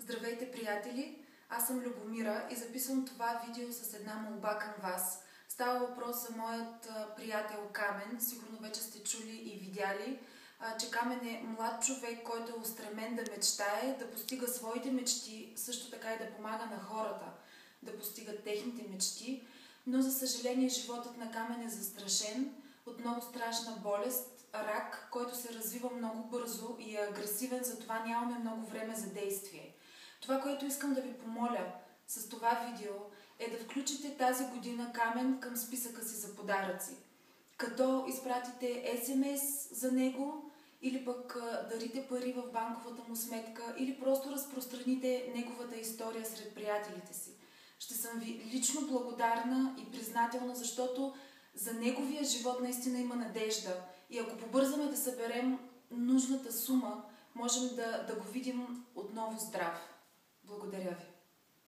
Здравейте, приятели! Аз съм Любомира и записвам това видео с една молба към вас. Става въпрос за моят приятел Камен. Сигурно вече сте чули и видяли, че Камен е млад човек, който е устремен да мечтае, да постига своите мечти, също така и да помага на хората да постигат техните мечти. Но за съжаление животът на Камен е застрашен от много страшна болест, рак, който се развива много бързо и е агресивен, затова нямаме много време за действие. Това, което искам да ви помоля с това видео, е да включите тази година Камен към списъка си за подаръци. Като изпратите SMS за него, или пък дарите пари в банковата му сметка, или просто разпространите неговата история сред приятелите си. Ще съм ви лично благодарна и признателна, защото за неговия живот наистина има надежда. И ако побързаме да съберем нужната сума, можем да го видим отново здрав. Благодаря ви.